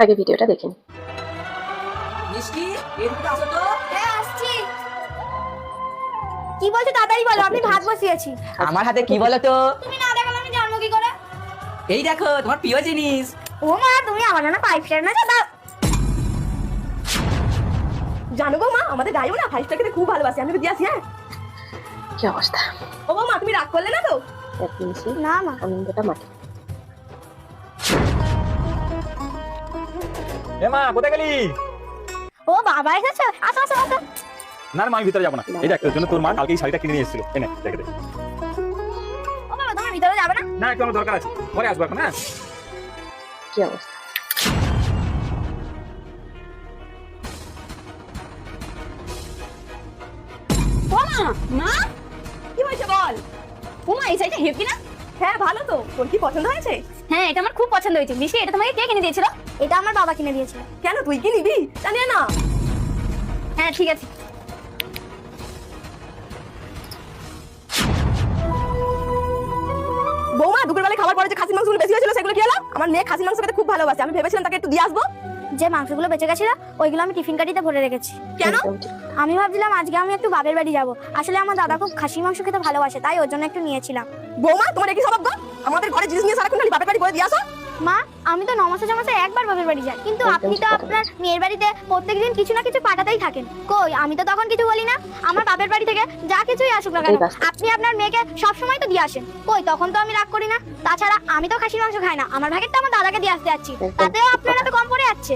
আগে ভিডিওটা দেখে নিন। মিষ্টি এদিকে আসো তো। হ্যাঁ আসছি। কি বলছো তাড়াতাড়ি বলো, আমি ভাত বসিয়েছি। আমার হাতে কি বলো তো? তুমি না দেখালে আমি জানবো কি করে? এই দেখো তোমার প্রিয় জিনিস। ও মা, তুমি আমার জন্য পাইপ ফেলে না দাও। জানো গো মা, আমাদের গাইও না ভাইসটা খেতে খুব ভালোবাসে। আমি দিয়ে আসি। হ্যাঁ কি অবস্থা! ও মা, তুমি রাগ করলে না তো? এক নিমিষে না মা। আনন্দটা মাটি। এ মা, কোথায় গেলি? ও বাবা এসেছে, আসো আসো আসো। না না, আমি ভিতরে যাবো না। এই দেখ, তোর জন্য তোর মা কালকে এই শাড়িটা কিনে নিয়ে এসেছিল। এনে দেখে দে। ও বাবা তুমি ভিতরে যাবে না? না, একটু আমার দরকার আছে, পরে আসবো এখন। হ্যাঁ কি অবস্থা! ও মা, মা কি হয়েছে বল? ও মা এই শাড়িটা হেভি না? হ্যাঁ ভালো তো। তোর কি পছন্দ হয়েছে? হ্যাঁ এটা আমার খুব পছন্দ হয়েছে। মিষ্টি এটা তোমাকে কে কিনে দিয়েছিল? এটা আমার বাবা কিনে দিয়েছিল। কেন, তুই কি নিবি? জানি না। হ্যাঁ ঠিক আছে। বৌমা, দুপুরবেলা খাবার পরে যে খাসির মাংসগুলো বেশি হয়েছিল সেগুলো কি হলো? আমার মেয়ে খাসির মাংস খেতে খুব ভালোবাসে। আমি ভেবেছিলাম তাকে একটু দিয়ে আসবো। যে মাংসগুলো বেঁচে গেছিল ওইগুলো আমি টিফিন কাটিতে ভরে রেখেছি। কেন? একদম ঠিক। আমি ভাবছিলাম আজকে আমি একটু বাপের বাড়ি যাব। আসলে আমার দাদা খুব খাসির মাংস খেতে ভালোবাসে, তাই ওর জন্য একটু নিয়েছিলাম। বৌমা, তোমার একই স্বভাব গো। আমাদের ঘরে জিনিস নিয়ে সারাক্ষণ খালি বাপের বাড়ি করে দিয়ে আসো। মা আমি তো 9 মাসে একবার বাপের বাড়ি যাই, কিন্তু একদম আপনি ঠিক তো কথা আপনার মেয়ের বাড়িতে প্রত্যেকদিন কিছু না কিছু পাঠাতেই থাকেন। কই আমি তো তখন কিছু বলি না। আমার বাপের বাড়ি থেকে যা কিছুই আসুক না কেন, এটাই বাস্তব। আপনি আপনার মেয়েকে সব সময় তো দিয়ে আসেন। কই তখন তো আমি রাগ করি না। তাছাড়া আমি তো খাসির মাংস খাই না, আমার ভাগেরটা আমার দাদাকে দিয়ে আসতে যাচ্ছি, একদম তাতেও ঠিক আপনারা কথা। তো কম পড়ে যাচ্ছে।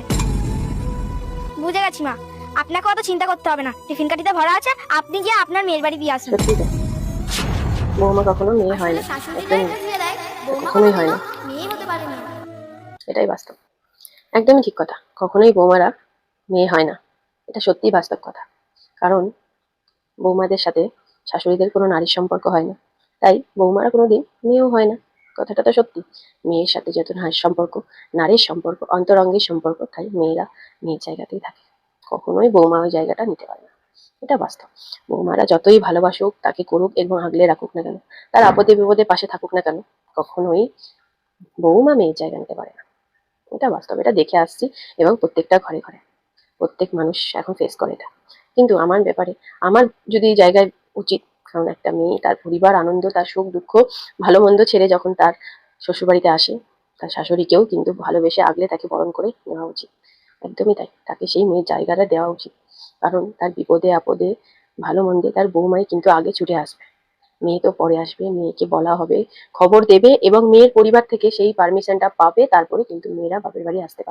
বুঝে গেছি মা, আপনাকে অত চিন্তা করতে হবে না। টিফিন কাটিতে ভরা আছে, আপনি গিয়ে আপনার মেয়ের বাড়ি দিয়ে আসুন। সত্যি তাই। বৌমা কখনো মেয়ে হয় না, আসলে শাশুড়ি একদমই গায়ে না। বুঝিয়ে দেয়, বৌমা কখনোই হয় না। কখনো মেয়ে হতে পারে না। এটাই বাস্তব। একদমই ঠিক কথা। কখনোই বৌমারা মেয়ে হয় না, এটা সত্যিই বাস্তব কথা। কারণ বৌমাদের সাথে শাশুড়িদের কোনো নারীর সম্পর্ক হয় না, তাই বৌমারা কোনোদিন মেয়েও হয় না। কথাটা তো সত্যি। মেয়ের সাথে যত নারীর সম্পর্ক, নারীর সম্পর্ক অন্তরঙ্গের সম্পর্ক, তাই মেয়েরা মেয়ের জায়গাতেই থাকে। কখনোই বৌমা ওই জায়গাটা নিতে পারে না, এটা বাস্তব। বৌমারা যতই ভালোবাসুক, তাকে করুক এবং আগলে রাখুক না কেন, তার আপদে বিপদে পাশে থাকুক না কেন, কখনোই বৌমা মেয়ের জায়গা নিতে পারে না। এটা বাস্তব, এটা দেখে আসছি এবং প্রত্যেকটা ঘরে ঘরে প্রত্যেক মানুষ এখন ফেস করে এটা। কিন্তু আমার ব্যাপারে আমার যদি এই জায়গায় উচিত, কারণ একটা মেয়ে তার পরিবার, আনন্দ, তার সুখ দুঃখ, ভালো মন্দ ছেড়ে যখন তার শ্বশুরবাড়িতে আসে, তার শাশুড়িকেও কিন্তু ভালোবেসে আগলে তাকে বরণ করে নেওয়া উচিত। একদমই তাই, তাকে সেই মেয়ের জায়গাটা দেওয়া উচিত। কারণ তার বিপদে আপদে ভালো মন্দে তার বৌমাই কিন্তু আগে ছুটে আসবে, মেয়ে তো পরে আসবে। মেয়েকে বলা হবে, খবর দেবে এবং মেয়ের পরিবার থেকে সেই পারমিশনটা পাবে, তারপরে কিন্তু মেয়েরা বাপের বাড়ি আসতে পারবে।